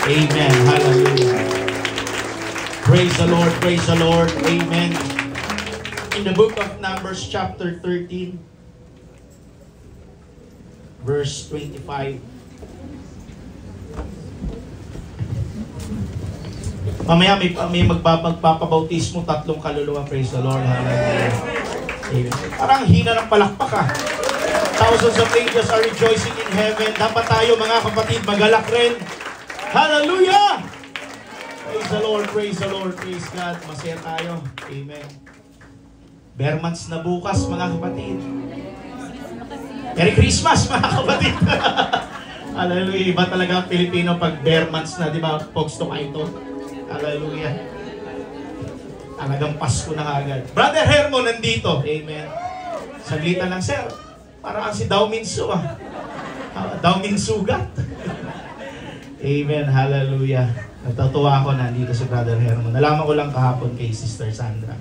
Amen. Hallelujah. Praise the Lord. Praise the Lord. Amen. In the book of Numbers chapter 13, verse 25. Mamaya may magpapabautismo, 3 kaluluwa. Praise the Lord. Hallelujah. Amen. Parang hina ng palakpak ah. Thousands of angels are rejoicing in heaven. Dapat tayo mga kapatid magalak rin. Hallelujah! Praise the Lord, praise the Lord, praise God. Masaya tayo. Amen. Bare months na bukas mga kapatid. Merry Christmas mga kapatid. Hallelujah. Iba talaga ang Pilipino pag bare months na, di ba? Pogs to kayo to. Hallelujah. Talagang Pasko na agad. Brother Hermo nandito. Amen. Saglitan lang, sir. Parang si Dao Minsu ah. Dao Minsugat. Amen. Hallelujah. Natutuwa ako na nandito si Brother Hermo. Nalaman ko lang kahapon kay Sister Sandra.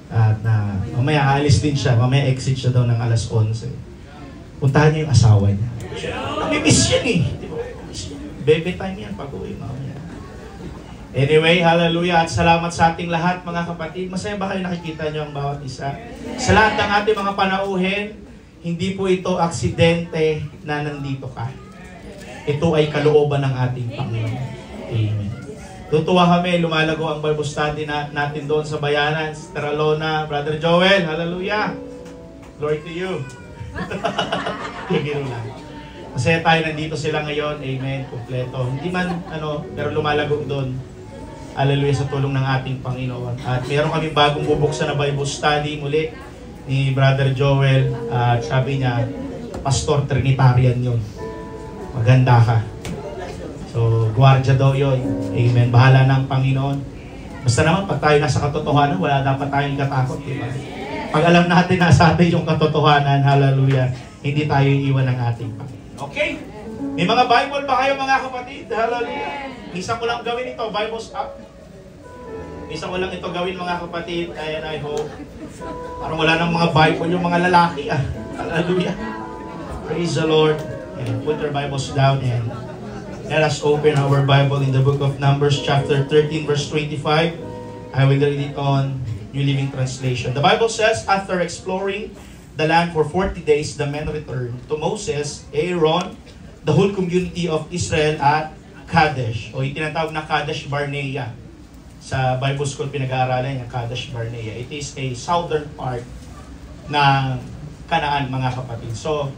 At na mamaya aalis din siya. Mamaya exit siya daw ng alas 11. Puntahan niya yung asawa niya. Namimiss yan eh. Baby time yan pag-uwi mamaya. Anyway, hallelujah. At salamat sa ating lahat mga kapatid. Masaya ba kayo nakikita niyo ang bawat isa? Sa lahat ng ating mga panauhin, hindi po ito aksidente na nandito ka. Ito ay kalooban ng ating Panginoon. Amen. Tutuwa kami, lumalago ang Bible study natin doon sa bayanan. Sister Alona, Brother Joel, hallelujah. Glory to you. Tigiro lang. Masaya tayo, nandito sila ngayon. Amen. Kompleto. Hindi man, pero lumalago doon. Hallelujah sa tulong ng ating Panginoon. At meron kami bagong bubuksan na Bible study muli ni Brother Joel. At sabi niya, Pastor Trinitarian yun. Maganda ka. So, gwardiya daw yun. Amen. Bahala ng Panginoon. Basta naman, pag tayo nasa katotohanan, wala dapat tayong ikatakot, diba? Pag alam natin nasa atin yung katotohanan, hallelujah, hindi tayo iiwan ng ating Panginoon. Okay? May mga Bible ba kayo mga kapatid? Hallelujah. Isa ko lang gawin ito, Bible's up. Isa ko lang ito gawin mga kapatid, and I hope. Parang wala ng mga Bible yung mga lalaki. Hallelujah. Praise the Lord. And put your Bibles down and let us open our Bible in the book of Numbers chapter 13 verse 25. I will read it on New Living Translation. The Bible says, after exploring the land for 40 days, the men returned to Moses, Aaron, the whole community of Israel at Kadesh, o yung tinatawag na Kadesh Barnea. Sa Bible School pinag-aaralan yung Kadesh Barnea. It is a southern part ng Canaan, mga kapatid. So,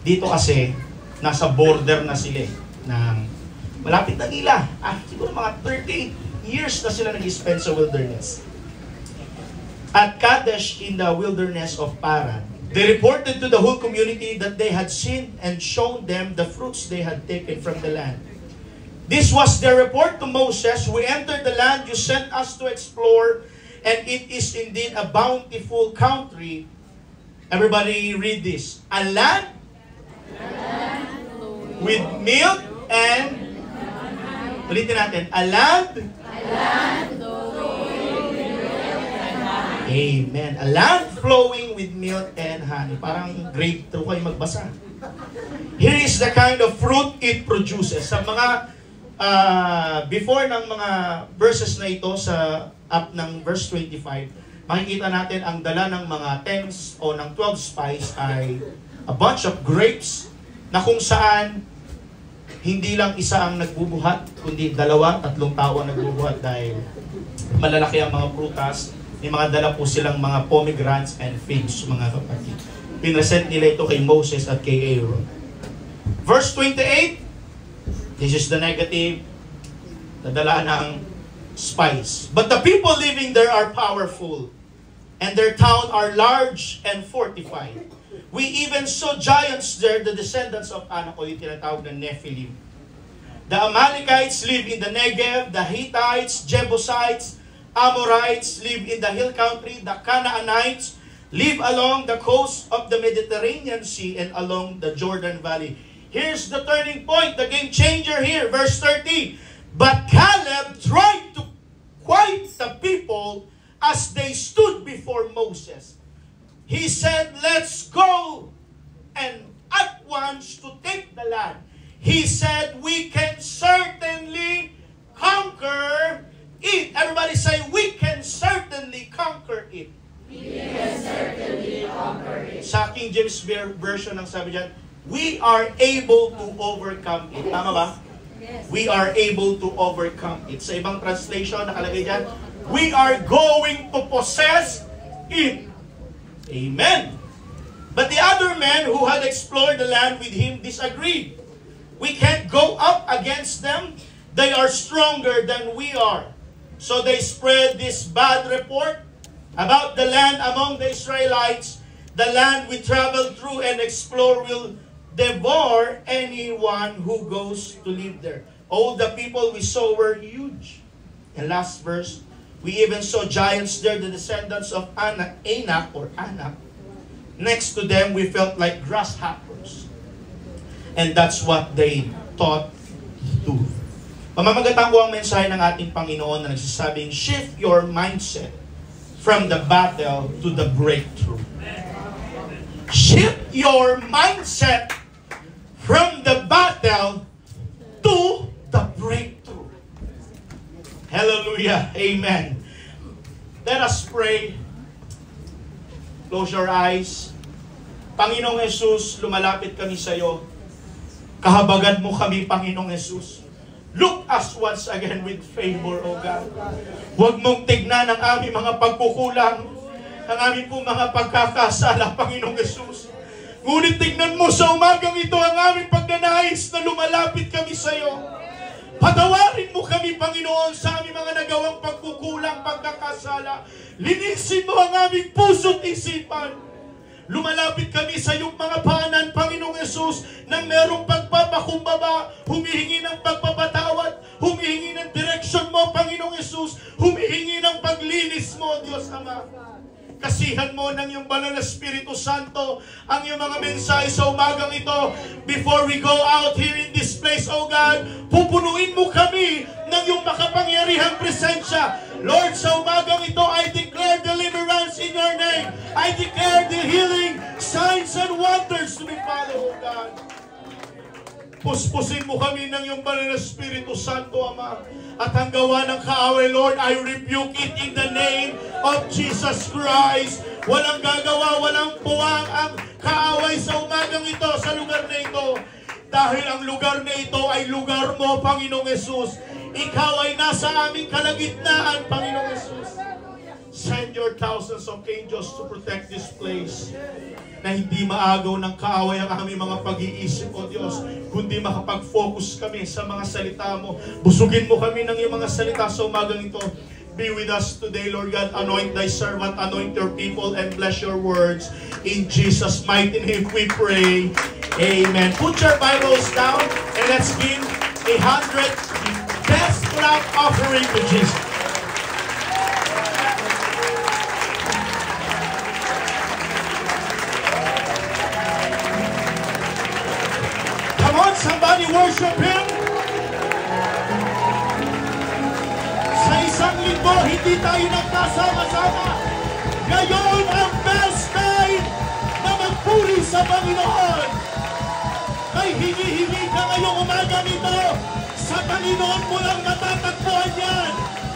dito kasi, nasa border na sila ng malapit na nila. Siguro mga 38 years na sila nag-spend sa wilderness. At Kadesh in the wilderness of Paran, they reported to the whole community that they had seen and shown them the fruits they had taken from the land. This was their report to Moses. We entered the land you sent us to explore, and it is indeed a bountiful country. Everybody read this. A land with milk and... Ulitin natin. A land Amen. A land flowing with milk and honey. Parang grade 2 kayo magbasa. Here is the kind of fruit it produces. Sa mga before ng mga verses na ito sa up ng verse 25, makikita natin ang dala ng mga 10 o ng 12 spies ay a bunch of grapes na kung saan hindi lang isa ang nagbubuhat, kundi 2, 3 tao ang nagbubuhat dahil malalaki ang mga prutas. May mga dala po silang mga pomegranates and figs, mga kapatid. Pinresent nila ito kay Moses at kay Aaron. Verse 28, this is the negative, nadala ng spies. But the people living there are powerful, and their town are large and fortified. We even saw giants there, the descendants of Anak, o yung tinatawag na Nephilim. The Amalekites live in the Negev, the Hittites, Jebusites, Amorites live in the hill country, the Canaanites live along the coast of the Mediterranean Sea and along the Jordan Valley. Here's the turning point, the game changer here, verse 30. But Caleb tried to quiet the people as they stood before Moses. He said, let's go and at once to take the land. He said, we can certainly English version ang sabi dyan, we are able to overcome it. Tama ba? We are able to overcome it. Sa ibang translation, nakalagay dyan, we are going to possess it. Amen. But the other men who had explored the land with him disagreed. We can't go up against them. They are stronger than we are. So they spread this bad report about the land among the Israelites. The land we travel through and explore will devour anyone who goes to live there. All the people we saw were huge. And last verse, we even saw giants there, the descendants of Anak. Next to them, we felt like grasshoppers. And that's what they thought too. Pamamagatan ko ang mensahe ng ating Panginoon na nagsasabing, shift your mindset from the battle to the breakthrough. Shift your mindset from the battle to the breakthrough. Hallelujah. Amen. Let us pray. Close your eyes. Panginoong Jesus, lumalapit kami sa iyo. Kahabagan mo kami, Panginoong Jesus. Look us once again with favor, O God. Huwag mong tignan ang aming mga pagkukulang, ang aming po mga pagkakasala, Panginoong Jesus. Ngunit tignan mo sa umagang ito ang aming pagnanais na lumalapit kami sa iyo. Patawarin mo kami, Panginoon, sa aming mga nagawang pagkukulang, pagkakasala. Linisin mo ang aming puso't isipan. Lumalapit kami sa iyong mga paanan, Panginoong Jesus, na merong pagpapakumbaba, humihingi ng pagpapatawad, humihingi ng direksyon mo, Panginoong Jesus, humihingi ng paglinis mo, Diyos Ama. Kasihan mo ng iyong banal na Espiritu Santo ang iyong mga mensahe sa umagang ito. Before we go out here in this place, O God, pupunuin mo kami ng iyong makapangyarihang presensya. Lord, sa umagang ito, I declare deliverance in your name. I declare the healing, signs and wonders to be followed, O God. Puspusin mo kami ng iyong banal na Espiritu Santo, Ama. At ang gawa ng kaaway, Lord, I rebuke it in the name of Jesus Christ. Walang gagawa, walang puwang ang kaaway sa umagang ito, sa lugar na ito. Dahil ang lugar na ito ay lugar mo, Panginoong Jesus. Ikaw ay nasa aming kalagitnaan, Panginoong Jesus. Send your thousands of angels to protect this place. Na hindi maagaw ng kaaway ang aming mga pag-iisip, O Diyos, kundi makapag-focus kami sa mga salita mo. Busugin mo kami ng iyong mga salita sa umagang ito. Be with us today, Lord God. Anoint thy servant, anoint your people, and bless your words. In Jesus' mighty name we pray. Amen. Put your Bibles down and let's give 100 best clap offering to Jesus. Somebody worship Him. Sa isang linggo, hindi tayo nagkasama-sama. Ngayon ang best time na magpuri sa Panginoon. May hinihingi ka ngayong umaga nito. Sa Panginoon mo lang matatagpuan yan.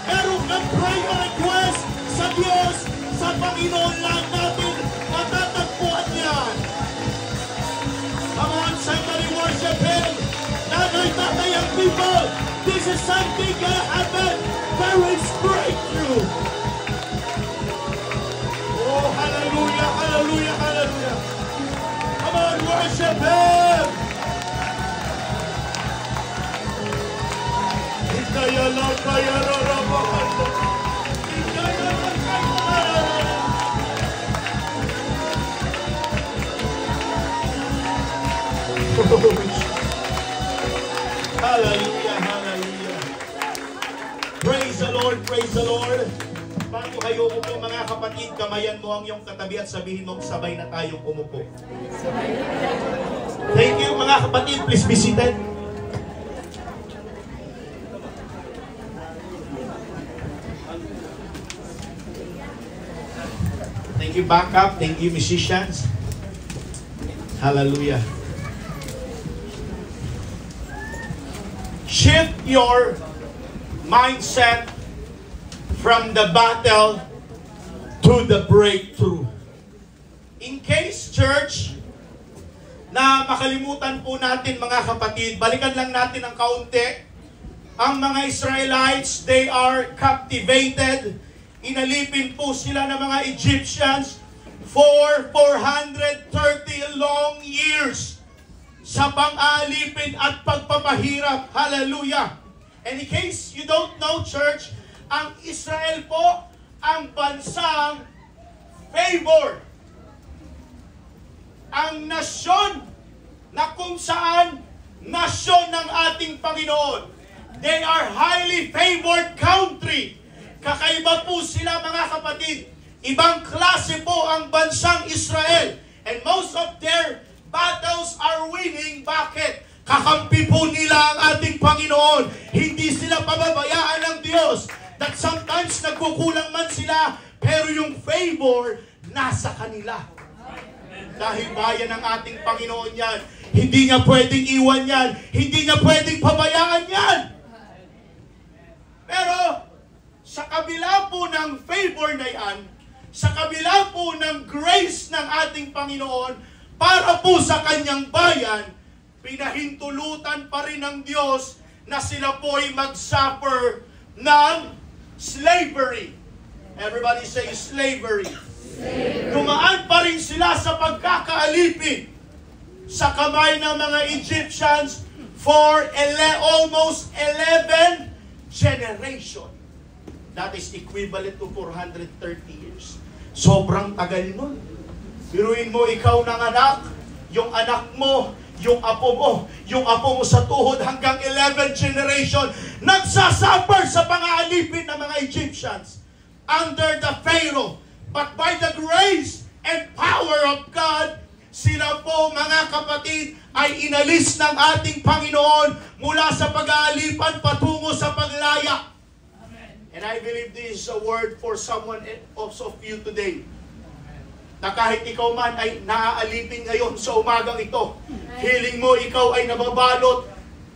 Meron kang prayer request sa Diyos. Sa Panginoon lang natin matatagpuan yan. Come on, somebody worship Him. Nanay ang people. This is something gonna happen. There is breakthrough. Oh, hallelujah, hallelujah, hallelujah. Come on, worship Him. Ikaya lang kaya rarabahan mo. Ikaya lang kaya. Hallelujah, hallelujah. Praise the Lord, praise the Lord. Bago kayo umupo, mga kapatid, kamayan mo ang iyong katabi at sabihin mong sabay na tayong umupo. Thank you, mga kapatid. Please be seated. Thank you, backup. Thank you, musicians. Hallelujah. Shift your mindset from the battle to the breakthrough. In case, church, na makalimutan po natin mga kapatid. Balikan lang natin ang kaunti. Ang mga Israelites, they are captivated. Inalipin po sila ng mga Egyptians for 430 long years sa pang-alipin at pagpapahirap. Hallelujah! And in case you don't know, church, ang Israel po ang bansang favored. Ang nasyon na kung saan nasyon ng ating Panginoon. They are highly favored country. Kakaiba po sila mga kapatid. Ibang klase po ang bansang Israel. And most of their battles are winning. Bakit? Kakampi po nila ang ating Panginoon. Hindi sila pababayaan ng Diyos. That sometimes nagkukulang man sila, pero yung favor nasa kanila. Dahil bayan ng ating Panginoon yan. Hindi niya pwedeng iwan yan. Hindi niya pwedeng pabayaan yan. Pero sa kabila po ng favor na yan, sa kabila po ng grace ng ating Panginoon, para po sa kanyang bayan, pinahintulutan pa rin ng Diyos na sila po ay mag-suffer ng slavery. Everybody say slavery. Dumaan pa rin sila sa pagkakaalipin sa kamay ng mga Egyptians for almost 11 generation. That is equivalent to 430 years. Sobrang tagal nun. Biruin mo, ikaw ng anak, yung anak mo, yung apo mo sa tuhod hanggang 11 generation, nagsasuffer sa pang-aalipin ng mga Egyptians under the Pharaoh. But by the grace and power of God, sila po mga kapatid ay inalis ng ating Panginoon mula sa pag-aalipan patungo sa paglaya. Amen. And I believe this is a word for someone also of you today. Na kahit ikaw man ay naaalipin ngayon sa umagang ito, feeling mo ikaw ay nababalot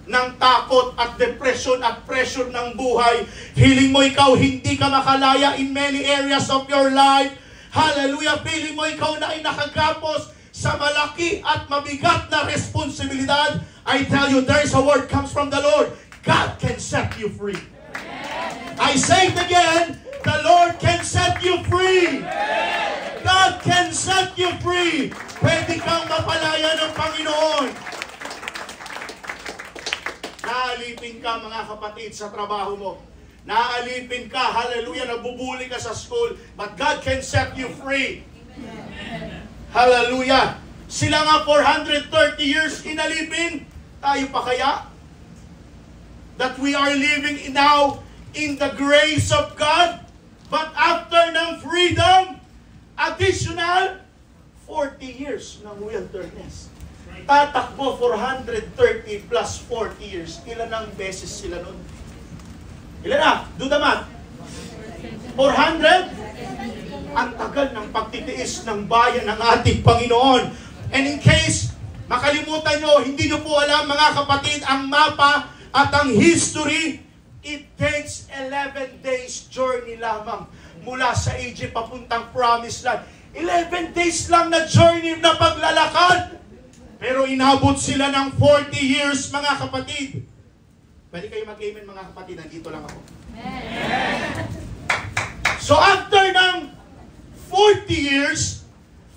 ng takot at depression at pressure ng buhay. Feeling mo ikaw hindi ka makalaya in many areas of your life. Hallelujah! Feeling mo ikaw na ay nakagapos sa malaki at mabigat na responsibilidad. I tell you, there's a word comes from the Lord. God can set you free. I say it again, the Lord can set you free. God can set you free. Pwede kang mapalaya ng Panginoon. Naalipin ka mga kapatid sa trabaho mo. Naalipin ka, hallelujah, nabubuli ka sa school. But God can set you free. Hallelujah. Sila nga 430 years inalipin. Tayo pa kaya? That we are living now in the grace of God. But after ng freedom, additional 40 years ng wilderness. Tatakbo 430 plus 40 years. Ilan ang beses sila nun? Ilan na? Do the math. 400? Ang tagal ng pagtitiis ng bayan ng ating Panginoon. And in case makalimutan nyo, hindi nyo po alam mga kapatid, ang mapa at ang history, it takes 11 days journey lamang mula sa Egypt papuntang Promised Land. 11 days lang na journey na paglalakad. Pero inabot sila ng 40 years mga kapatid. Pwede kayo mag-amen mga kapatid, nandito lang ako. Amen. So after ng 40 years,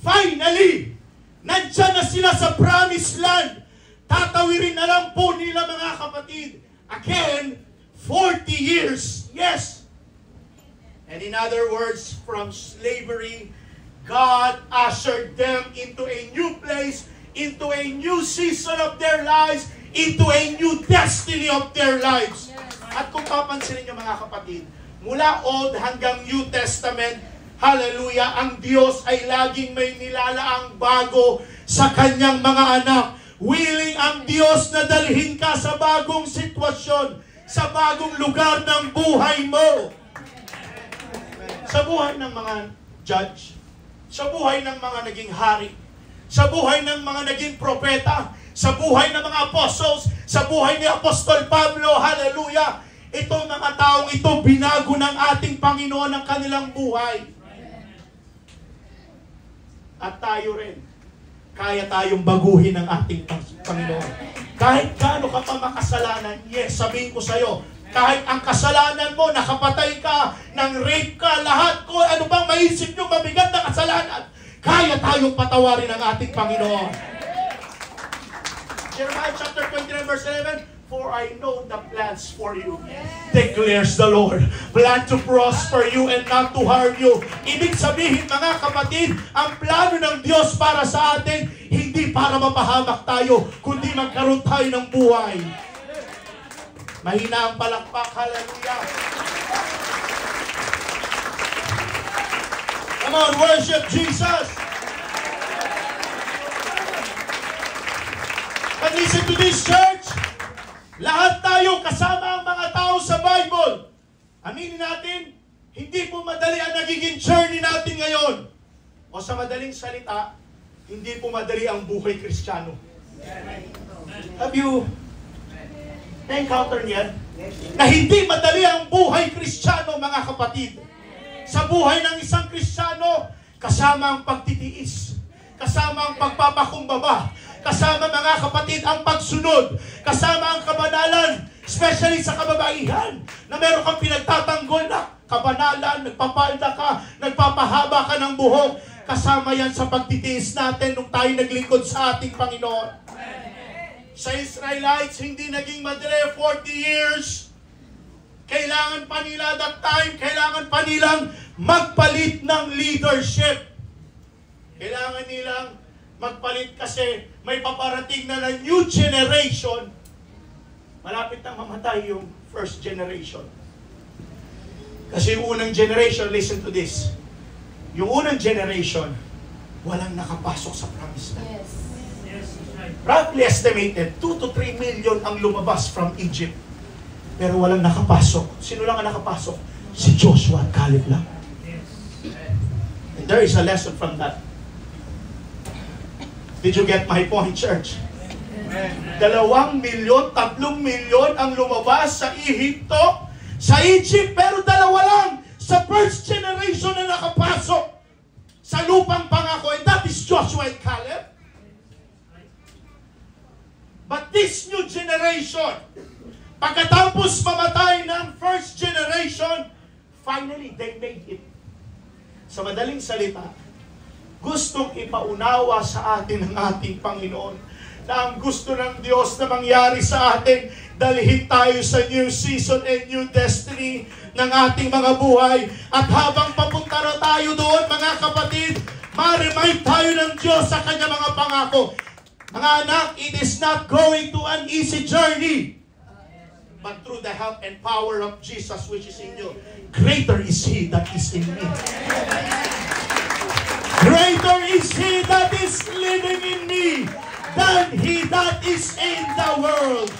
finally, nandyan na sila sa Promised Land. Tatawirin na lang po nila mga kapatid. Again, 40 years. Yes. And in other words, from slavery, God ushered them into a new place, into a new season of their lives, into a new destiny of their lives. At kung papansinin niyo mga kapatid, mula Old hanggang New Testament, hallelujah, ang Diyos ay laging may nilalaang bago sa kanyang mga anak. Willing ang Diyos na dalhin ka sa bagong sitwasyon, sa bagong lugar ng buhay mo. Sa buhay ng mga judge, sa buhay ng mga naging hari, sa buhay ng mga naging propeta, sa buhay ng mga apostles, sa buhay ni Apostol Pablo, hallelujah, itong mga taong ito, binago ng ating Panginoon ang kanilang buhay. At tayo rin, kaya tayong baguhin ng ating Panginoon. Kahit gaano ka pa makasalanan, yes, sabihin ko sa'yo, kahit ang kasalanan mo, nakapatay ka, nang rape ka, lahat ko, ano bang maisip nyo, mabigat na kasalanan, kaya tayong patawarin ng ating Panginoon. Jeremiah chapter 29 verse 11, for I know the plans for you, declares the Lord. Plan to prosper you and not to harm you. Ibig sabihin, mga kapatid, ang plano ng Diyos para sa atin, hindi para mapahamak tayo, kundi magkaroon tayo ng buhay. Mahina ang palakpak, hallelujah. Come on, worship Jesus. But listen to this, church. Lahat tayo, kasama ang mga tao sa Bible. Aminin natin, hindi po madali ang nagiging journey natin ngayon. O sa madaling salita, hindi po madali ang buhay Kristiyano. Have you na-encounter niyan? Na hindi madali ang buhay Kristiyano, mga kapatid. Sa buhay ng isang Kristiyano, kasama ang pagtitiis, kasama ang pagpapakumbaba, kasama, mga kapatid, ang pagsunod, kasama ang kabanalan, especially sa kababaihan, na meron kang pinagtatanggol na kabanalan, nagpapalda ka, nagpapahaba ka ng buhok, kasama yan sa pagtitiis natin nung tayo naglingkod sa ating Panginoon. Sa Israelites, hindi naging madali 40 years. Kailangan pa nila that time, kailangan pa nilang magpalit ng leadership. Kailangan nilang magpalit kasi may paparating na new generation. Malapit na mamatay yung first generation. Kasi yung unang generation, listen to this, yung unang generation, walang nakapasok sa promised land. Yes. Roughly estimated, 2 to 3 million ang lumabas from Egypt. Pero walang nakapasok. Sino lang ang nakapasok? Si Joshua at Caleb lang. And there is a lesson from that. Did you get my point, church? 2 milyon, 3 milyon ang lumabas sa Ehipto, sa Egypt, pero 2 lang sa first generation na nakapasok sa lupang pangako, and that is Joshua and Caleb. But this new generation, pagkatapos mamatay ng first generation, finally they made it. Sa madaling salita, gustong ipaunawa sa atin ng ating Panginoon na ang gusto ng Diyos na mangyari sa atin, dalhin tayo sa new season and new destiny ng ating mga buhay. At habang papunta na tayo doon, mga kapatid, ma-remind tayo ng Diyos sa kanya mga pangako. Mga anak, it is not going to an easy journey, but through the help and power of Jesus which is in you. Greater is He that is in me. Greater is He that is living in me than he that is in the world.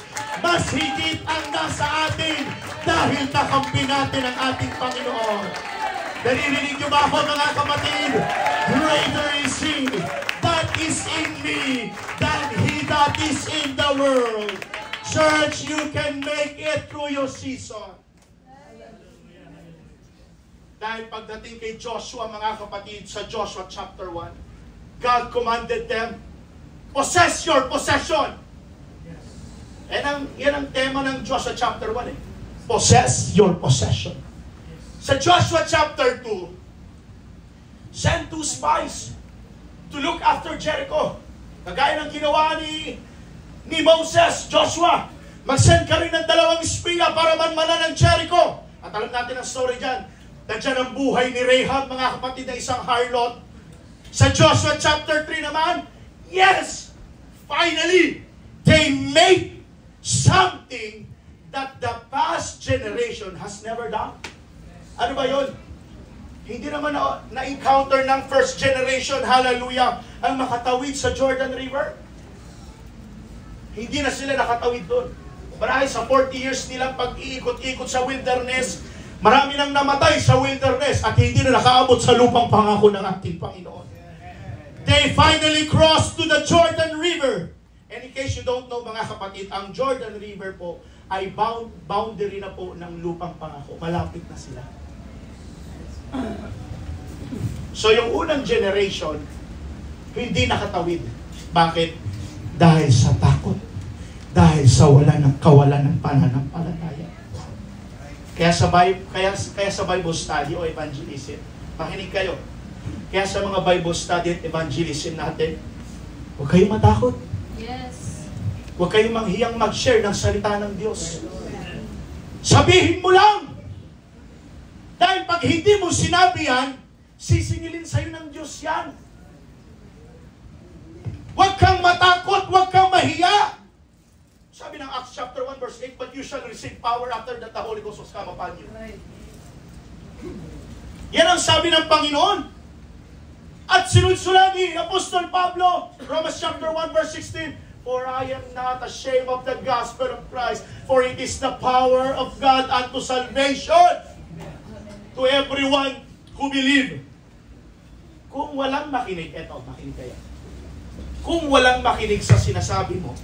Mas higit ang nasa atin dahil nakampi natin ang ating Panginoon. Naririnig niyo ba ako, mga kapatid? Greater is He that is in me than he that is in the world. Church, you can make it through your season. Dahil pagdating kay Joshua, mga kapatid, sa Joshua chapter 1, God commanded them, possess your possession. Yan ang tema ng Joshua chapter 1. Possess your possession. Sa Joshua chapter 2, send 2 spies to look after Jericho. Kagaya ng ginawa ni Moses, Joshua, mag-send ka rin ng 2 espiya para manmanan ng Jericho. At alam natin ang story dyan. Nandiyan ang buhay ni Rahab, mga kapatid, na isang harlot. Sa Joshua chapter 3 naman, yes, finally, they made something that the past generation has never done. Ano ba yun? Hindi naman na-encounter ng first generation, hallelujah, ang makatawid sa Jordan River. Hindi na sila nakatawid doon. Marahil sa 40 years nilang pag-iikot-ikot sa wilderness, marami nang namatay sa wilderness at hindi na nakaabot sa lupang pangako ng ating Panginoon. They finally crossed to the Jordan River. And in case you don't know, mga kapatid, ang Jordan River po ay boundary na po ng lupang pangako. Malapit na sila. So yung unang generation, hindi nakatawid. Bakit? Dahil sa takot. Dahil sa kawalan ng pananampalataya. Kaya sa Bible study o evangelism, makinig kayo. Kaya sa mga Bible study at evangelism natin, huwag kayong matakot. Yes. Huwag kayong manghiyang mag-share ng salita ng Diyos. Sabihin mo lang. Dahil pag hindi mo sinabi yan, sisingilin sa'yo ng Diyos yan. Huwag kang matakot, huwag kang mahiya. Sabi ng Acts chapter 1 verse 8, but you shall receive power after that the Holy Ghost was come upon you. Yan ang sabi ng Panginoon. At sinunsulan ni Apostol Pablo, Romans chapter 1 verse 16, for I am not ashamed of the gospel of Christ, for it is the power of God unto salvation to everyone who believe. Kung walang makinig, makinig kayo. Kung walang makinig sa sinasabi mo,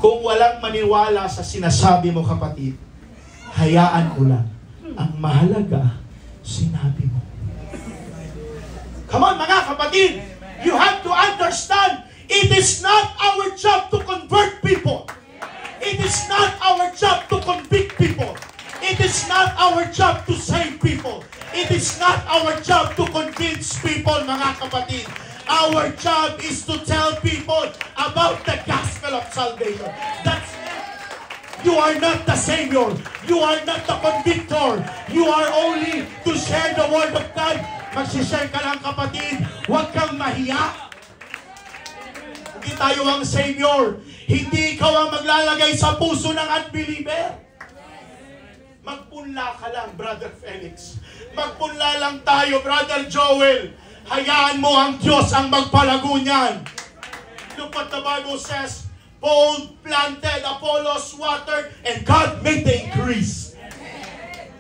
kung walang maniwala sa sinasabi mo, kapatid, hayaan mo lang. Ang mahalaga, sinabi mo. Come on, mga kapatid, you have to understand, it is not our job to convert people. It is not our job to convict people. It is not our job to save people. It is not our job to convince people, mga kapatid. Our job is to tell people about the gospel of salvation. That's it. You are not the Savior. You are not the convictor. You are only to share the word of God. Magsishare ka lang, kapatid. Huwag kang mahiya. Hindi tayo ang Savior. Hindi ikaw ang maglalagay sa puso ng unbeliever. Magpunla ka lang, Brother Felix. Magpunla lang tayo, Brother Joel. Hayaan mo ang Diyos ang magpalago niyan. Look what the Bible says. Paul planted, Apollos watered, and God made the increase.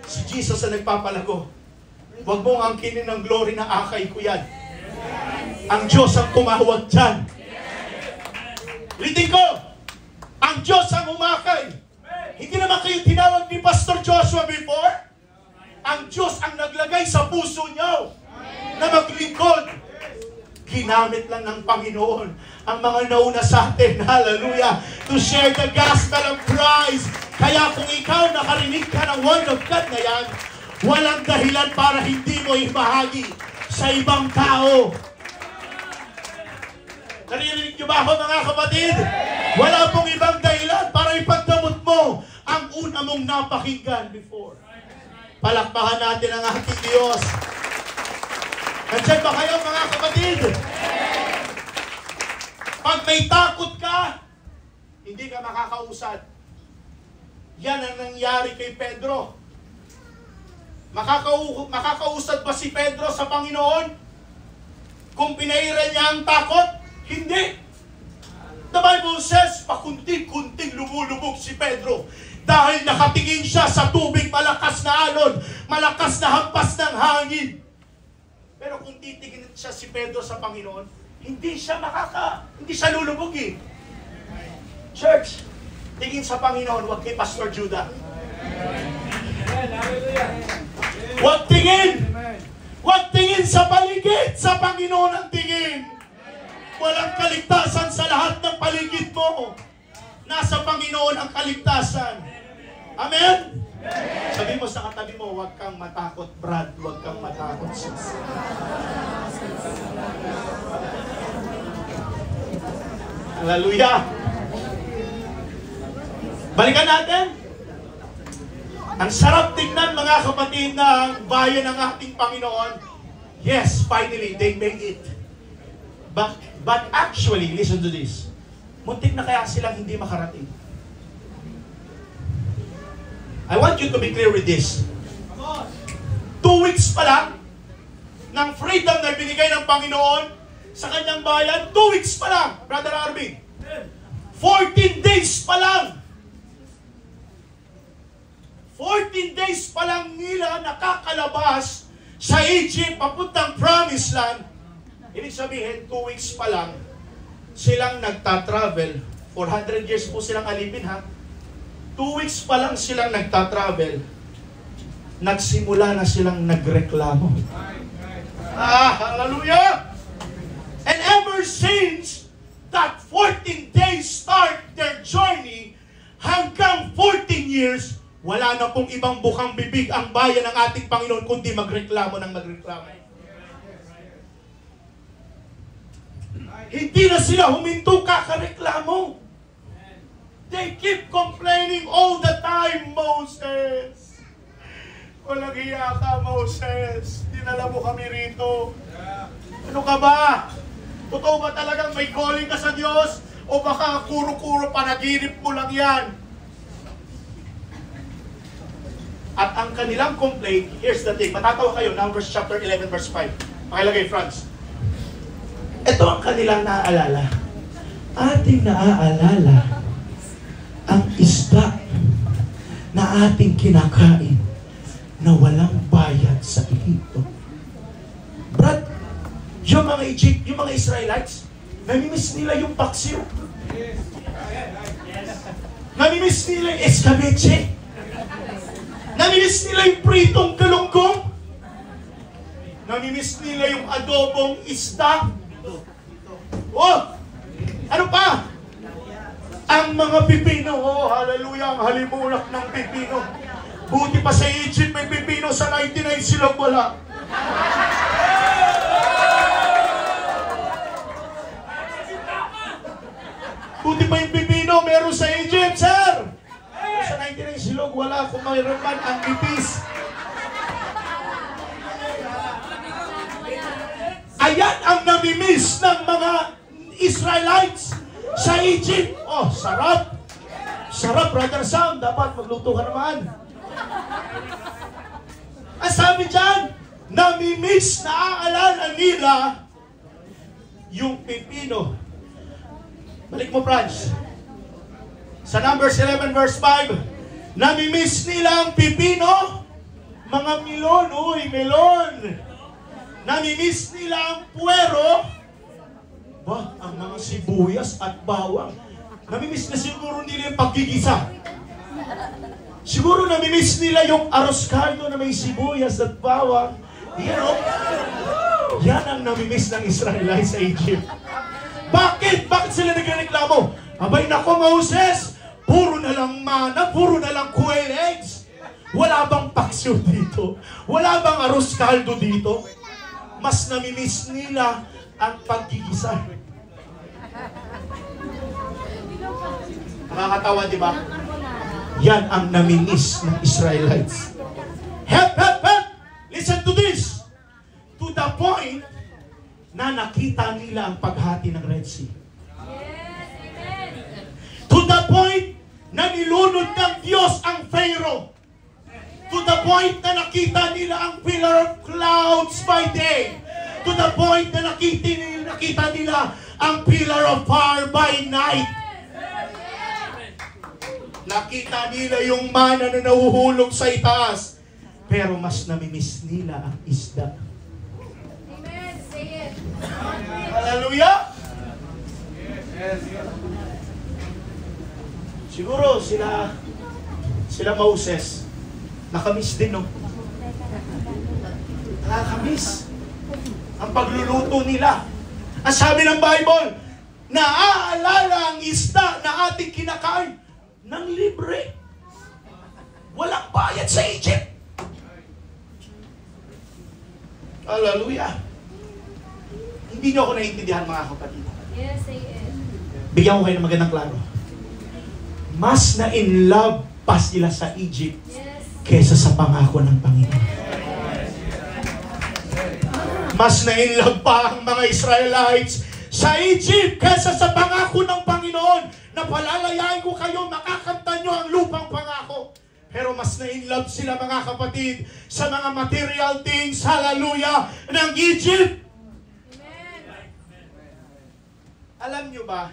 Si Jesus ang nagpapalago. Huwag mong angkinin ng glory na akay ko yan. Ang Diyos ang tumawag dyan. Ulitin ko, ang Diyos ang umakay. Hindi naman kayo tinawag ni Pastor Joshua before. Ang Diyos ang naglagay sa puso niyo na maglingkod. Ginamit lang ng Panginoon ang mga nauna sa atin, hallelujah, to share the gospel of Christ. Kaya kung ikaw nakarinig ka ng word of God na yan, walang dahilan para hindi mo ibahagi sa ibang tao. Naririnig niyo ba ako, mga kapatid? Wala pong ibang dahilan para ipagdamot mo ang una mong napakinggan before. Palakpakan natin ang ating Diyos. Nandiyan ba kayo, mga kapatid? Pag may takot ka, hindi ka makakausad. Yan ang nangyari kay Pedro. Makakausad ba si Pedro sa Panginoon? Kung pinairan niya ang takot? Hindi. The Bible says, pakunting-kunting lumulubog si Pedro. Dahil nakatingin siya sa tubig, malakas na alon, malakas na hampas ng hangin. Pero kung titingin siya si Pedro sa Panginoon, hindi siya lulubog eh. Church, tingin sa Panginoon, huwag kay Pastor Judah. Huwag tingin! Huwag tingin sa paligid, sa Panginoon ang tingin. Walang kaligtasan sa lahat ng paligid mo. Nasa Panginoon ang kaligtasan. Amen? Sabi mo sa katabi mo, huwag kang matakot, Brad. Huwag kang matakot, sis. Hallelujah! Balikan natin. Ang sarap tingnan, mga kapatid, ng bayan ng ating Panginoon. Yes, finally, they made it. But actually, listen to this. Muntik na kaya silang hindi makarating. I want you to be clear with this. 2 weeks pa lang ng freedom na binigay ng Panginoon sa kanyang bayan, 2 weeks pa lang, Brother Arvin. 14 days pa lang. 14 days pa lang nila nakakalabas sa Egypt, papuntang Promised Land. Ibig sabihin, 2 weeks pa lang, silang nagta-travel. 400 years po silang alipin, ha? 2 weeks pa lang silang nagta-travel. Nagsimula na silang nagreklamo. Hallelujah! And ever since that 14 days start their journey, hanggang 14 years, wala na pong ibang bukang bibig ang bayan ng ating Panginoon kundi magreklamo ng magreklamo. Hindi na sila huminto kakareklamo. They keep complaining all the time, Moses. Walang hiya ka, Moses. Dinala mo kami rito. Ano ka ba? Totoo ba talagang may calling ka sa Diyos? O baka kuro-kuro panaginip mo lang yan? At ang kanilang complaint, here's the thing. Matatawa kayo, Numbers chapter 11 verse 5. Pakilagay, Franz. Ito ang kanilang naaalala. Ating naaalala ang isda na ating kinakain na walang bayad sa Ehipto. Brad, yung mga Israelites, namimiss nila yung paksiw. Namimiss nila yung escabeche. Namimiss nila yung pritong galunggong. Namimiss nila yung adobong isda. Oh! Ano pa? Ang mga pipino. Oh, hallelujah, ang halimunak ng pipino. Buti pa sa Egypt may pipino, sa 99 silog wala. Buti pa yung pipino, meron sa Egypt, sir. Sa 99 silog wala, kung mayroon man ang ipis. Ayan ang namimiss ng mga Israelites sa Egypt. Oh, sarap. Sarap, Brother Sam. Dapat magluto ka naman. Ang sabi dyan, namimiss, naaalala nila yung pipino. Balik mo, Franz. Sa Numbers 11 verse 5, namimiss nila ang pipino, mga melon, uy, melon. Namimiss nila ang puwero, ba, ang mga sibuyas at bawang. Namimiss na siguro nila yung pagkikisa. Siguro namimiss nila yung arroz caldo na may sibuyas at bawang. Yan ang namimiss ng Israelites sa Egypt. Bakit? Bakit sila nagreklamo? Abay nako, Moses, puro na lang mana, puro na lang quail eggs. Wala bang paksiw dito? Wala bang arroz caldo dito? Mas namimiss nila ang pagkikisa. Nakakatawa, di ba? Yan ang namimiss ng Israelites. Help, help, help! Listen to this! To the point na nakita nila ang paghati ng Red Sea. Yes, amen. To the point na nilunod ng Diyos ang Pharaoh. To the point na nakita nila ang pillar of clouds by day. To the point na nakita nila ang pillar of fire by night. Nakita nila yung mana na nahuhulog sa itaas. Pero mas namimiss nila ang isda. Amen. Say it. Hallelujah! Siguro sila Moses, nakamiss din, no? Nakakamiss ang pagluluto nila. Ang sabi ng Bible, naaalala ang isda na ating kinakain ng libre. Walang bayad sa Egypt. Hallelujah! Hindi niyo ako naiintindihan, mga kapatid. Yes, say it. Bigyan ko kayo ng magandang klaro. Mas na in love pa sila sa Egypt kesa sa pangako ng Panginoon. Mas na in love pa ang mga Israelites sa Egypt kesa sa pangako ng Panginoon na palalayain ko kayo, makakamtan nyo ang lupang pangako. Pero mas na in love sila, mga kapatid, sa mga material things, hallelujah, ng Egypt. Alam nyo ba,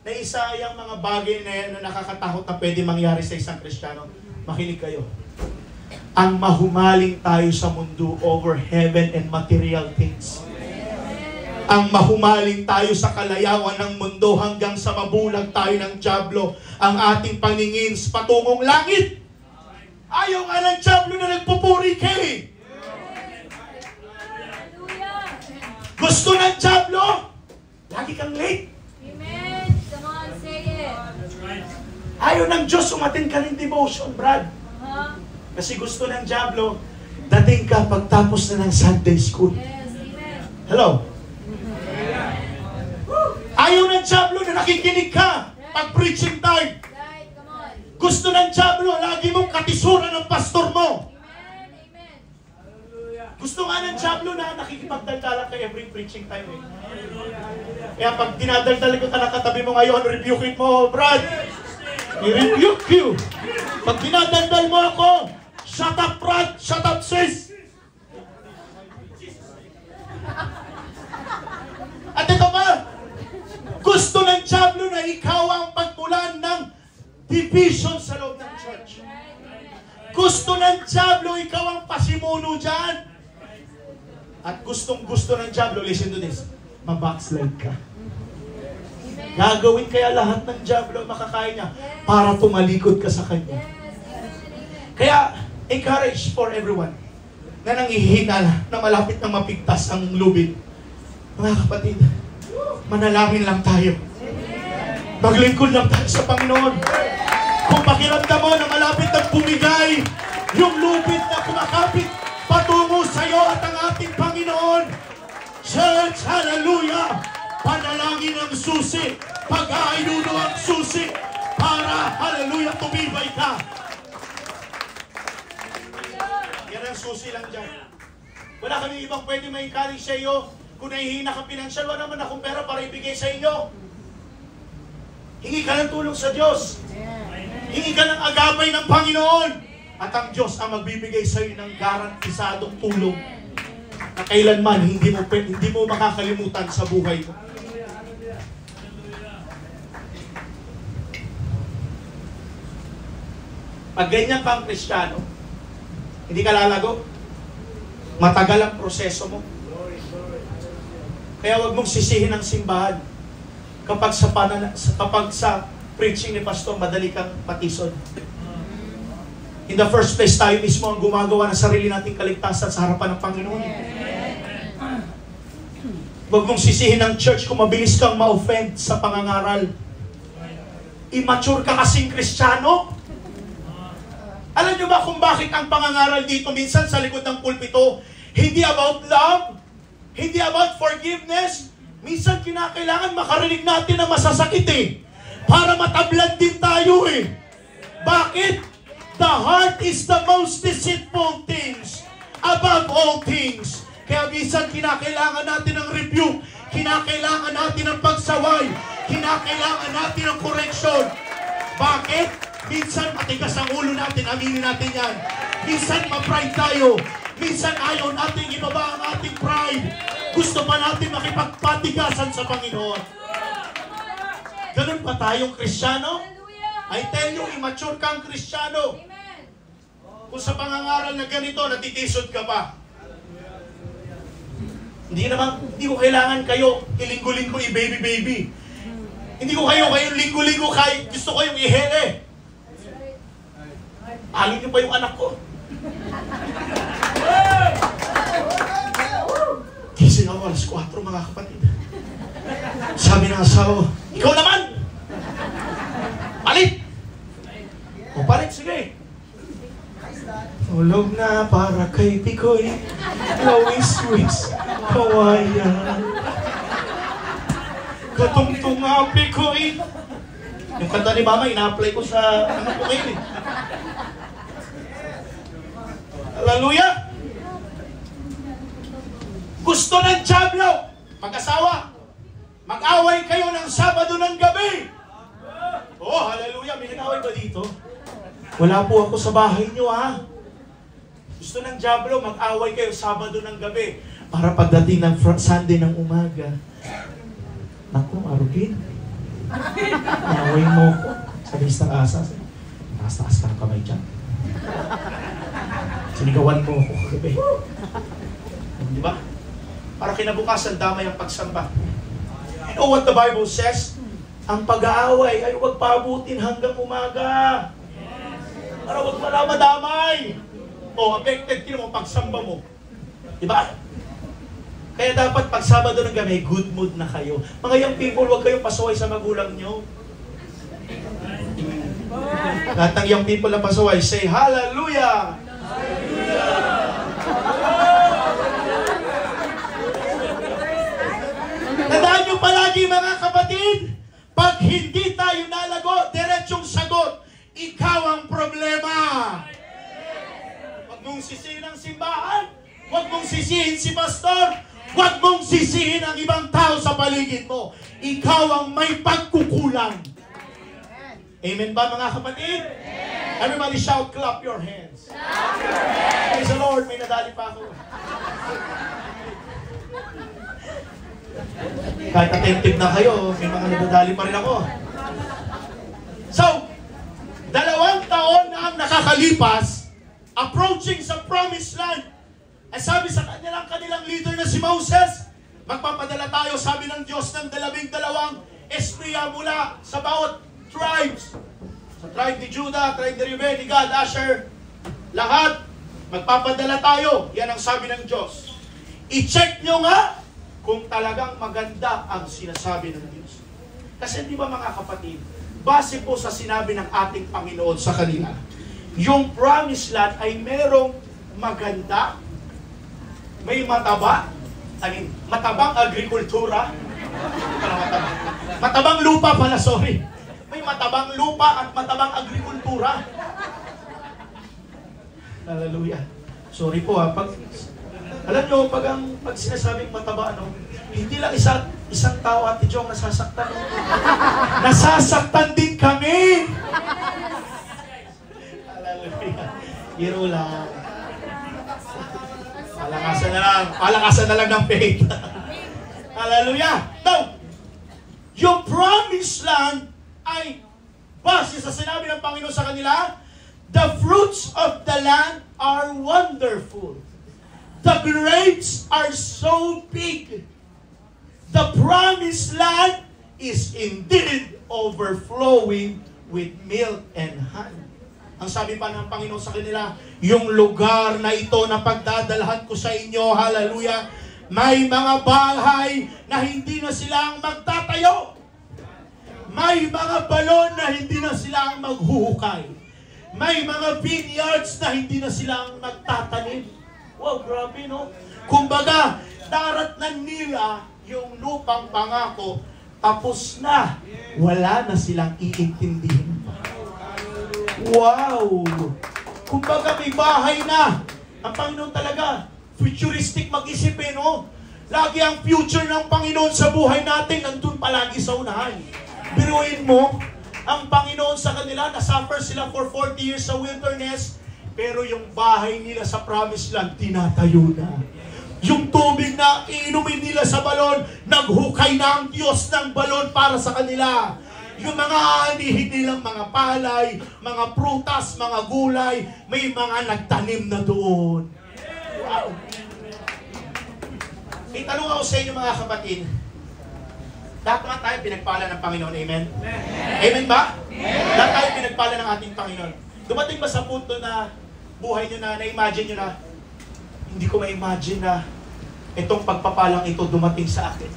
na isa yung mga bagay na nakakatakot na pwede mangyari sa isang Kristiyano? Makinig kayo. Ang mahumaling tayo sa mundo over heaven and material things. Ang mahumaling tayo sa kalayawan ng mundo hanggang sa mabulag tayo ng dyablo. Ang ating paningin patungong langit. Ayaw nga ng dyablo na nagpupuri kay. Gusto ng dyablo? Lagi lagi kang late. Amen. Come on, say it. Ayaw ng Diyos umatin ka ng devotion, Brad. Kasi gusto ng Diablo, dating ka pagtapos na ng Sunday school. Yes, amen. Hello? Ayaw ng Diablo na nakikinig ka pag preaching time. Right, come on. Gusto ng Diablo, lagi mong katisura ng pastor mo. Amen, amen. Gusto nga ng Diablo na nakikipagdaldala ka every preaching time. Eh. Kaya pag dinadaldal ko ka katabi mo ngayon, rebuke mo, Brad. I-rebuke you. Pag dinadaldal mo ako, shut up, Brad. Shut up, sis. At ito pa, gusto ng Diablo na ikaw ang pagmulan ng division sa loob ng church. Gusto ng Diablo, ikaw ang pasimuno dyan. At gustong-gusto ng Diablo, listen to this, mabackslide ka. Gagawin kaya lahat ng Diablo makakaya niya para tumalikod ka sa Kanya. Kaya, encourage for everyone na nanghihina na malapit na mapigtas ang lubid. Mga kapatid, manalangin lang tayo. Maglingkod lang tayo sa Panginoon. Kung pakiramdam mo na malapit na bumigay yung lubid na kumakapit patungo sa iyo at ang ating Panginoon. Church, hallelujah! Panalangin ang susi, pag-aayuno ang susi, para, hallelujah, tumibay ka. Yan ang susi lang dyan. Wala kami ibang pwede ma-encourage sa iyo. Kung nahihina ka pinansyal, wala naman akong pera para ibigay sa inyo. Hingi ka ng tulong sa Diyos. Hingi ka ng agapay ng Panginoon. At ang Diyos ang magbibigay sa iyo ng garantisadong tulong na kailanman hindi mo makakalimutan sa buhay mo. Pag ganyan ka ang Kristiyano, hindi ka lalago. Matagal ang proseso mo. Kaya huwag mong sisihin ang simbahan kapag sa preaching ni Pastor, madali kang matisod. In the first place, tayo mismo ang gumagawa ng sarili nating kaligtasan sa harapan ng Panginoon. Huwag mong sisihin ang church kung mabilis kang ma-offend sa pangangaral. Immature ka kasing Kristiyano. Alam niyo ba kung bakit ang pangangaral dito minsan sa likod ng pulpito, hindi about love, hindi about forgiveness. Minsan kinakailangan makarinig natin na masasakit eh. Para matablad din tayo eh. Bakit? The heart is the most deceitful things above all things. Kaya minsan kinakailangan natin ng rebuke, kinakailangan natin ng pagsaway, kinakailangan natin ng correction. Bakit? Minsan matigas ang ulo natin, aminin natin yan. Minsan ma-pride tayo. Minsan ayaw natin ibaba ang ating pride. Gusto pa natin makipagpatigasan sa Panginoon. Ganun pa tayong Kristiyano? I tell you, immature kang Kristiyano. Kung sa pangangaral na ganito, natitisod ka pa. Hindi ko kailangan kayo ilinggo-linggo i-baby-baby. Hindi ko kayo linggo-linggo gusto ko yung ihele. Alin niyo pa yung anak ko. Gising ako alas 4, mga kapatid. Sabi ng asawa, ikaw naman! Palit! O palit, sige. Tulog na para kay Pikoy, lawis-wis, kawayan. Katungtong nga Pikoy. Yung kanta ni Mama, ina-apply ko sa ano ko ngayon eh. Hallelujah! Gusto ng Diablo, mag-asawa, mag-away kayo ng Sabado ng gabi. Oh, hallelujah, may nag-away ba dito? Wala po ako sa bahay niyo, ha? Gusto ng Diablo, mag-away kayo Sabado ng gabi para pagdating ng Sunday ng umaga. Naku, Arugin. Away mo ko. Sabi ng asas. Taas-taas ka ng kamay dyan. Sinigawan mo ako kagabi. Di ba? Para kinabukasan, damay ang pagsamba. You know what the Bible says? Ang pag-aaway ay huwag paabutin hanggang umaga. Para huwag madamay. O, affected din mo pagsamba mo. Di ba? Kaya dapat pag Sabado ng gabi, good mood na kayo. Mga young people, huwag kayong pasaway sa magulang nyo. Lahat ng young people na pasaway, say hallelujah! Tandaan nyo palagi mga kapatid, pag hindi tayo nalago, diretsong sagot, ikaw ang problema. Huwag mong sisihin ang simbahan, huwag mong sisihin si pastor, huwag mong sisihin ang ibang tao sa paligid mo. Ikaw ang may pagkukulang. Amen ba mga kapatid? Everybody shout, clap your hands. Praise the Lord, may nadali pa ako. Kahit attentive na kayo, may mga nadadali pa rin ako. So, 2 taon na ang nakakalipas, approaching sa promised land. At sabi sa kanilang leader na si Moses, magpapadala tayo, sabi ng Diyos, ng 12 espriya mula sa bawat tribes. Sa tribe ni Judah, tribe ni Reuben, ni Gad, Asher, lahat, magpapadala tayo. Yan ang sabi ng Diyos. I-check nyo nga kung talagang maganda ang sinasabi ng Diyos. Kasi di ba mga kapatid, base po sa sinabi ng ating Panginoon sa kanila, yung promised land ay merong maganda, may mataba, matabang agrikultura, matabang lupa pala, sorry. May matabang lupa at matabang agrikultura. Hallelujah. Sorry po ha, alam nyo, pag sinasabing mataba, hindi lang isang tao, Ate Jong, nasasaktan. Nasasaktan din kami! Hallelujah. Hero lang. Palakasan na lang ng faith. Hallelujah. Now, yung promised land ay base sa sinabi ng Panginoon sa kanila, the fruits of the land are wonderful. The grapes are so big. The promised land is indeed overflowing with milk and honey. Ang sabi pa ng Panginoon sa kanila, yung lugar na ito na pagdadalhan ko sa inyo, hallelujah, may mga bahay na hindi na silang magtatayo. May mga balon na hindi na silang maghuhukay. May mga vineyards na hindi na silang magtatanim. Wow, grabe, no? Kumbaga, daratnan nila yung lupang pangako, tapos na. Wala na silang iintindihin. Wow! Kumbaga, may bahay na. Ang Panginoon talaga, futuristic mag-isip, no? Lagi ang future ng Panginoon sa buhay natin, nandun palagi sa unahan. Biruin mo, ang Panginoon sa kanila, nasuffer sila for 40 years sa wilderness, pero yung bahay nila sa promised land, tinatayo na. Yung tubig na iinumin nila sa balon, naghukay na ang Diyos ng balon para sa kanila. Yung mga anihin nilang mga palay, mga prutas, mga gulay, may mga nagtanim na doon. Wow! Itanong ako sa inyo mga kapatid, lahat naman tayo pinagpala ng Panginoon, amen? Amen ba? Lahat tayo pinagpala ng ating Panginoon. Dumating ba sa punto na buhay nyo na-imagine nyo na, hindi ko ma-imagine na itong pagpapalang ito dumating sa akin.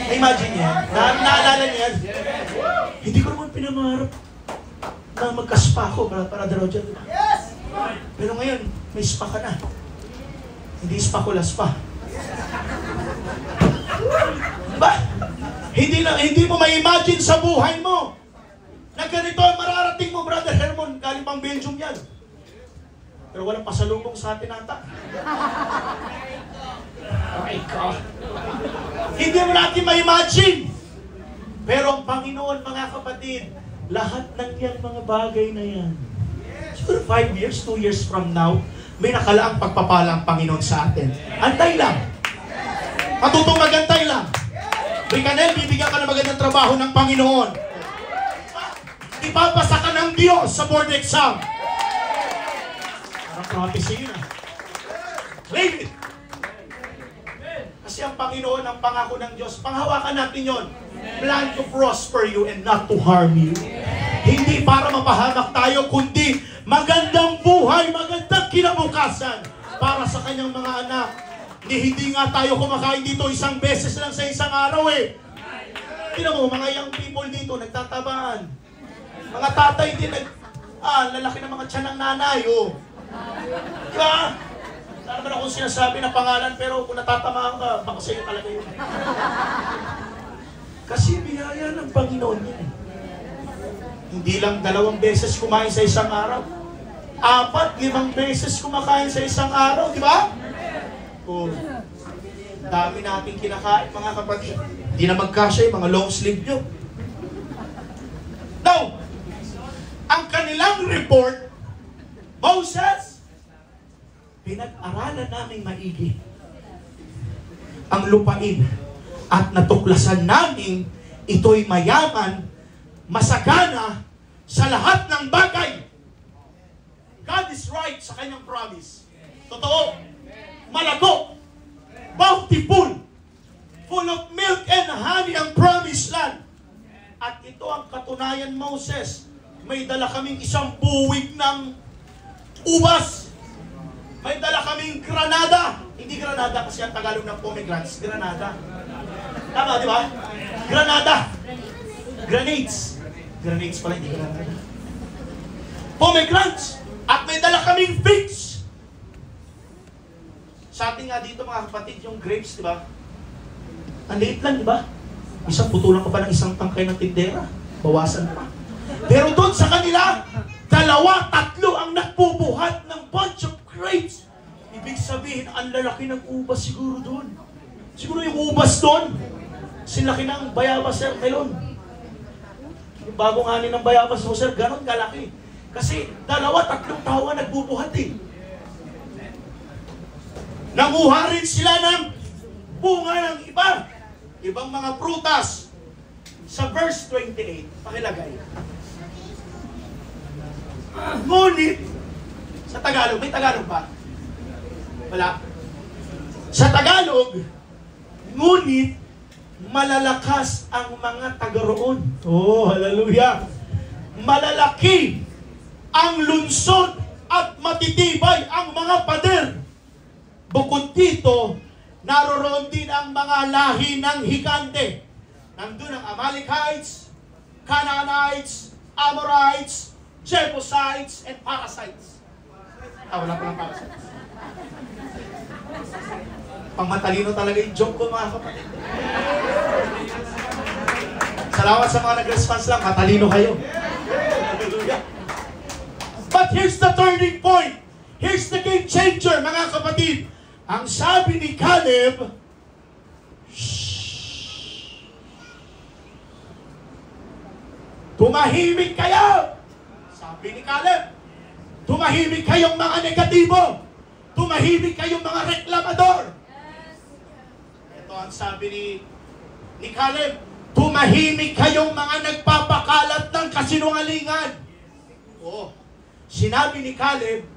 Na-imagine yan? Naalala niya yan? Hindi ko naman pinamarap na magka-spa ko para daraw dyan. Pero ngayon, may spa ka na. Hindi spa ko, spa. Diba? Hindi mo ma-imagine sa buhay mo na ganito ang mararating mo, Brother Hermon, galing pang Belgium yan. Pero walang pasalubong sa atin ata. My God. Hindi mo natin ma-imagine. Pero ang Panginoon, mga kapatid, lahat ng yan mga bagay na yan, siguro 5 years, 2 years from now, may nakalaang pagpapala ang Panginoon sa atin. Antay lang. Matutong magantay lang. Ricanel, bibigyan ka ng magandang trabaho ng Panginoon. Ipapasa ka ng Diyos sa board exam. Parang prophecy yun ah. Claim it. Kasi ang Panginoon, ang pangako ng Diyos, panghawakan natin yon. Plan to prosper you and not to harm you. Hindi para mapahamak tayo, kundi magandang buhay, magandang kinabukasan para sa kanyang mga anak. Hindi nga tayo kumakain dito isang beses lang sa isang araw eh. Tingnan mo, mga young people dito, nagtatabaan. Mga tatay din, lalaki ng mga tiyan ng nanay, oh. Diba? Sana naman akong sinasabi na pangalan, pero kung natatamaan ka, baka sa'yo talaga yun. Kasi biyaya ng Panginoon yun eh. Hindi lang 2 beses kumain sa isang araw. 4, 5 beses kumakain sa isang araw, di ba? Oh, dami natin kinakain, mga kapatid. Hindi na magkasya yung mga long sleeve nyo. Now, ang kanilang report, Moses, pinag-aralan namin maigi ang lupain at natuklasan namin ito'y mayaman, masagana sa lahat ng bagay. God is right sa kanyang promise. Totoo. Malago, bountiful, full of milk and honey ang promised land. At ito ang katunayan, Moses. May dala kaming isang buwig ng ubas. May dala kaming granada. Hindi granada kasi ang Tagalog ng pomegranates. Granada. Tama, di ba? Granada. Grenades. Grenades pala, hindi granada. Pomegranates. At may dala kaming figs. Sa atin nga dito mga kapatid, yung grapes, di ba? Ang liit lang, di ba? Isang putulan ko pa ng isang tangkay ng tindera. Bawasan pa. Pero doon sa kanila, 2, 3 ang nagbubuhat ng bunch of grapes. Ibig sabihin, ang lalaki ng ubas siguro doon. Siguro yung ubas doon, silaki ng bayabas, sir, melon. Yung bagong ani ng bayabas mo, sir, ganon kalaki. Kasi 2, 3 tao ang nagbubuhat eh. Nanguha rin sila ng bunga ng ibang mga prutas. Sa verse 28, pakilagay. Ngunit, sa Tagalog, may Tagalog ba? Wala. Sa Tagalog, ngunit, malalakas ang mga taga-roon. Oh, hallelujah! Malalaki ang lunsod at matitibay ang mga pader. Bukod dito, naroroon din ang mga lahi ng higante. Nandun ang Amalekites, Canaanites, Amorites, Jebusites, and Parasites. Wala pa ng Parasites. Pangmatalino talaga yung joke ko, mga kapatid. Salamat sa mga nag-response lang, matalino kayo. But here's the turning point. Here's the game changer, mga kapatid. Ang sabi ni Caleb, shh, tumahimik kayo. Sabi ni Caleb, tumahimik kayong mga negatibo. Tumahimik kayong mga reklamador. Ito ang sabi ni Caleb, tumahimik kayong mga nagpapakalat ng kasinungalingan. Oh, sinabi ni Caleb,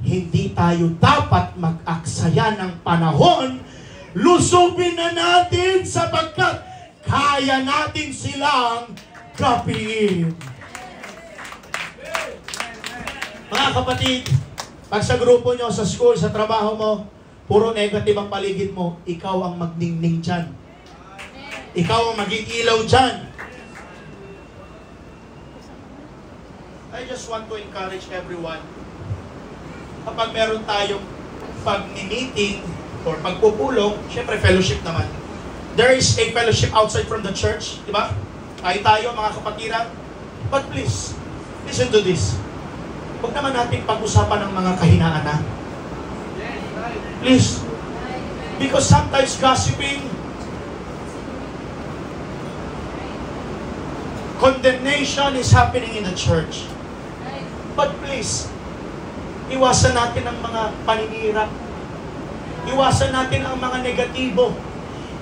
hindi tayo dapat mag-aksaya ng panahon, lusubin na natin sapagkat kaya natin silang kapiin. Mga kapatid, pag sa grupo nyo, sa school, sa trabaho mo, puro negative ang paligid mo, ikaw ang magningning dyan. Ikaw ang maging ilaw dyan. I just want to encourage everyone, kapag meron tayong pag-meeting or pagpupulong, syempre fellowship naman. There is a fellowship outside from the church, di ba? Tayo, mga kapatiran. But please, listen to this. Huwag naman natin pag-usapan ng mga kahinaan na. Please. Because sometimes gossiping, condemnation is happening in the church. But please, iwasan natin ang mga paninira. Iwasan natin ang mga negatibo.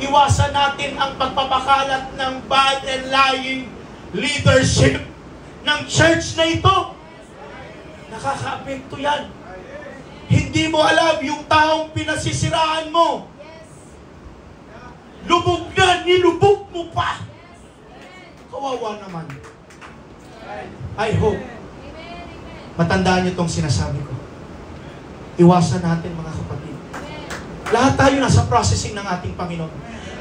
Iwasan natin ang pagpapakalat ng bad and lying leadership ng church na ito. Nakaka-apekto yan. Hindi mo alam yung taong pinasisiraan mo. Lubog na, nilubog mo pa. Kawawa naman. I hope matandaan niyo itong sinasabi ko. Iwasan natin, mga kapatid. Lahat tayo nasa processing ng ating Panginoon.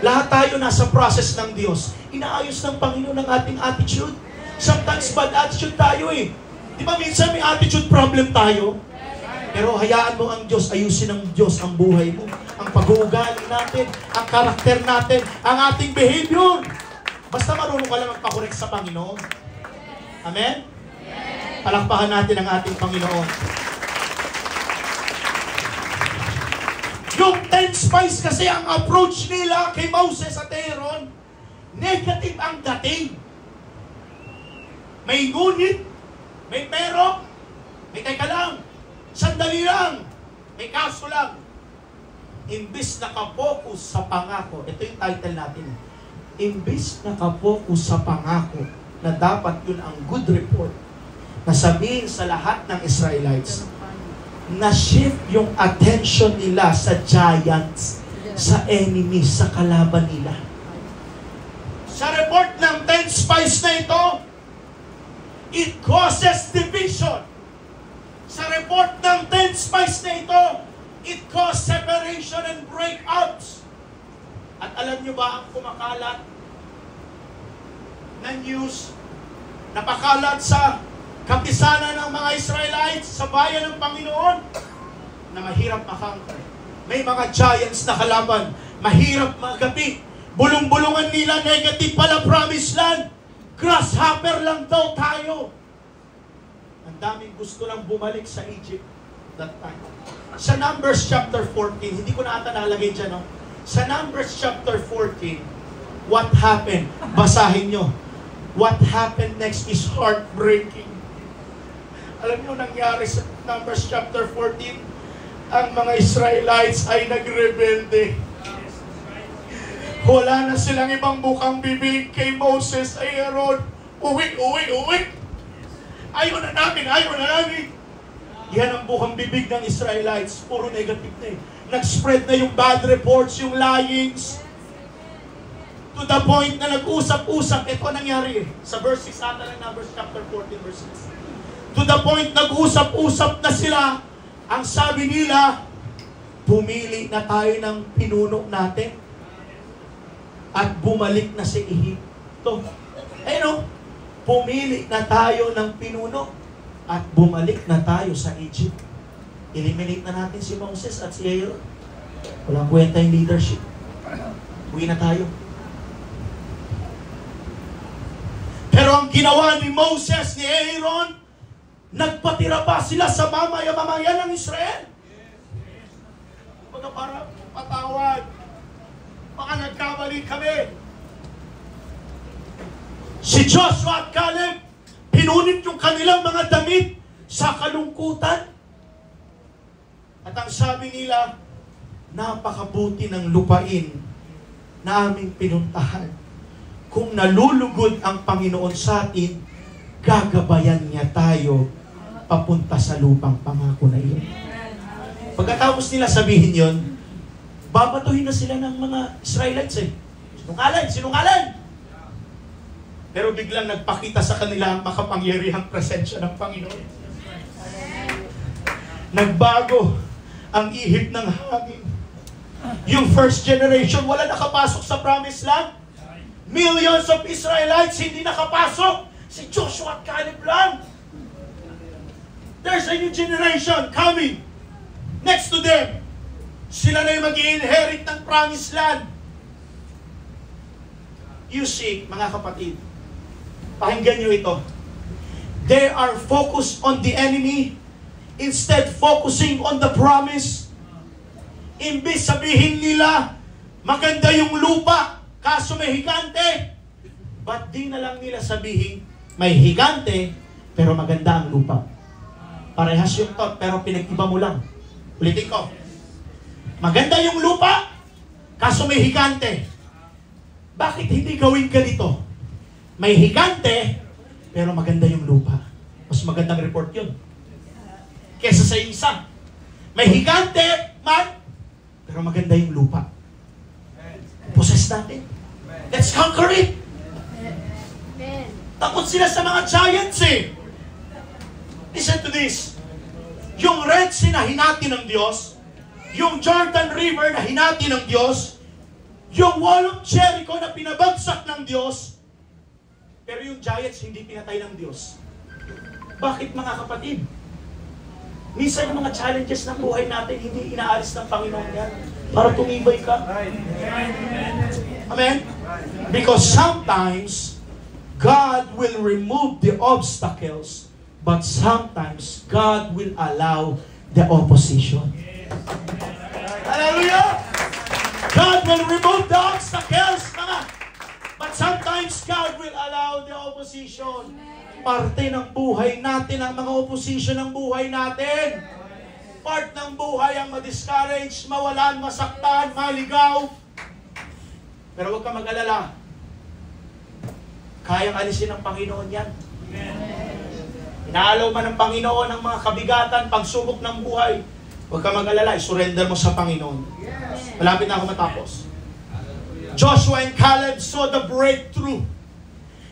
Lahat tayo nasa process ng Diyos. Inaayos ng Panginoon ang ating attitude. Sometimes bad attitude tayo eh. Di ba minsan may attitude problem tayo? Pero hayaan mo ang Diyos, ayusin ng Diyos ang buhay mo. Ang pag-uugali natin, ang karakter natin, ang ating behavior. Basta marunong ka lang magpakorek sa Panginoon. Amen? Palakpakan natin ang ating Panginoon. Yung 10 spies kasi ang approach nila kay Moses at Aaron, negative ang dating. May ngunit, may pero, may teka lang, sandali lang, may kaso lang. Imbis nakapokus sa pangako, ito yung title natin. Imbis nakapokus sa pangako, na dapat yun ang good report, na sabihin sa lahat ng Israelites, na-shift yung attention nila sa giants, sa enemies, sa kalaban nila. Sa report ng 10 spies na ito, it causes division. Sa report ng 10 spies na ito, it causes separation and breakouts. At alam nyo ba ang kumakalat na news, napakalat sa kapisanan ng mga Israelites sa bayan ng Panginoon na mahirap makangkot. May mga giants na kalaban, mahirap magapi. Bulong-bulungan nila, negative pala, promised land. Grasshopper lang daw tayo. Ang daming gusto lang bumalik sa Egypt that time. Sa Numbers chapter 14, hindi ko na ata nalagay dyan, no? Sa Numbers chapter 14, what happened? Basahin nyo. What happened next is heartbreaking. Alam nyo nangyari sa Numbers chapter 14? Ang mga Israelites ay nagrebelde. Wala na silang ibang bukang bibig kay Moses, ay Aaron. Uwi. Ayaw na namin. Yan ang bukang bibig ng Israelites. Puro negative na eh. Nag-spread na yung bad reports, yung lyings. To the point na nag-usap-usap. Ito nangyari eh. Sa verse 6 ata ng Numbers chapter 14 verse 6. To the point, nag-usap-usap na sila. Ang sabi nila, pumili na tayo ng pinuno natin at bumalik na si Ehipto. Ayun, pumili na tayo ng pinuno at bumalik na tayo sa Egypt. Eliminate na natin si Moses at si Aaron. Walang kwenta yung leadership. Uwi na tayo. Pero ang ginawa ni Moses, ni Aaron, nagpatira pa sila sa mamaya-mamaya ng Israel. Baka para patawad. Baka nagkamali kami. Si Joshua at Caleb, pinunit yung kanilang mga damit sa kalungkutan. At ang sabi nila, napakabuti ng lupain na aming pinuntahan. Kung nalulugod ang Panginoon sa atin, gagabayan niya tayo papunta sa lupang pangako na iyon. Pagkatapos nila sabihin yon, babatuhin na sila ng mga Israelites eh. Sinungaling! Pero biglang nagpakita sa kanila ang makapangyarihang presensya ng Panginoon. Nagbago ang ihip ng hangin. Yung first generation, wala nakapasok sa promised land. Millions of Israelites hindi nakapasok. Si Joshua at Caleb lang. There's a new generation coming next to them. Sila na yung mag-i-inherit ng promised land. You see, mga kapatid, pakinggan nyo ito. They are focused on the enemy instead focusing on the promise. Imbis sabihin nila, maganda yung lupa, kaso may higante. Ba't di na lang nila sabihin, may higante, pero maganda ang lupa. Parehas yung thought, pero pinag-iba mo lang. Ulitin ko. Maganda yung lupa, kaso may higante. Bakit hindi gawin ganito? May higante, pero maganda yung lupa. Mas magandang report yun. Kesa sa isa. May higante man, pero maganda yung lupa. Possess natin. Let's conquer it. Takot sila sa mga giants eh. Listen to this. Yung Red Sea na hinati ng Diyos, yung Jordan River na hinati ng Diyos, yung wall of Jericho na pinabagsak ng Diyos, pero yung giants hindi pinatay ng Diyos. Bakit mga kapatid? Minsan yung mga challenges ng buhay natin, hindi inaalis ng Panginoon yan para tumibay ka. Amen? Because sometimes, God will remove the obstacles, but sometimes, God will allow the opposition. Hallelujah! God will remove the obstacles, but sometimes, God will allow the opposition. Parte ng buhay natin ang mga opposition ng buhay natin. Part ng buhay ang ma-discourage, mawalan, masaktan, maligaw. Pero huwag ka mag-alala. Kayang alisin ng Panginoon yan. Inaalaw man ng Panginoon ang mga kabigatan, pagsubok ng buhay. Huwag ka mag-alala, isurrender mo sa Panginoon. Malapit na ako matapos. Joshua and Caleb saw the breakthrough.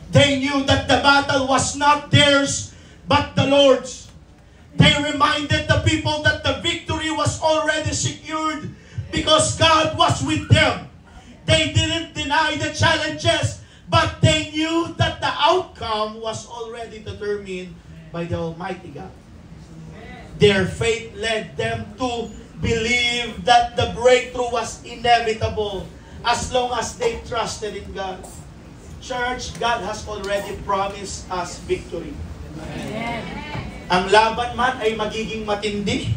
They knew that the battle was not theirs, but the Lord's. They reminded the people that the victory was already secured because God was with them. They didn't deny the challenges, but they knew that the outcome was already determined by the Almighty God. Their faith led them to believe that the breakthrough was inevitable as long as they trusted in God. Church, God has already promised us victory. Amen. Ang laban man ay magiging matindi,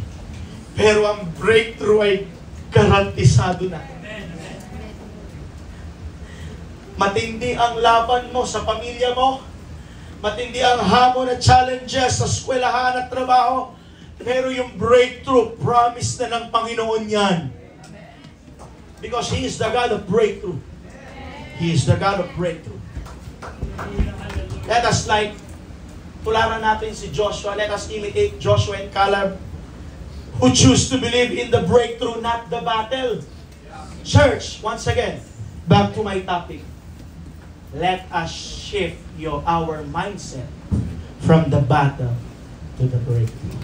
pero ang breakthrough ay garantisado na. Matindi ang laban mo sa pamilya mo, matindi ang hamon at challenges sa eskwelahan at trabaho, pero yung breakthrough, promise na ng Panginoon yan. Because He is the God of breakthrough. He is the God of breakthrough. Let us tularan natin si Joshua. Let us imitate Joshua and Caleb who choose to believe in the breakthrough, not the battle. Church, once again, back to my topic. Let us shift our mindset from the battle to the breakthrough.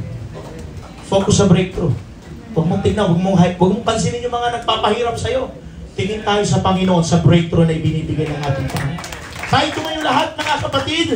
Focus sa breakthrough. Huwag mong tignan, huwag mong pansinin yung mga nagpapahirap sa'yo. Tingin tayo sa Panginoon, sa breakthrough na ibinibigay ng ating Panginoon. Tayo tumayo lahat, mga kapatid.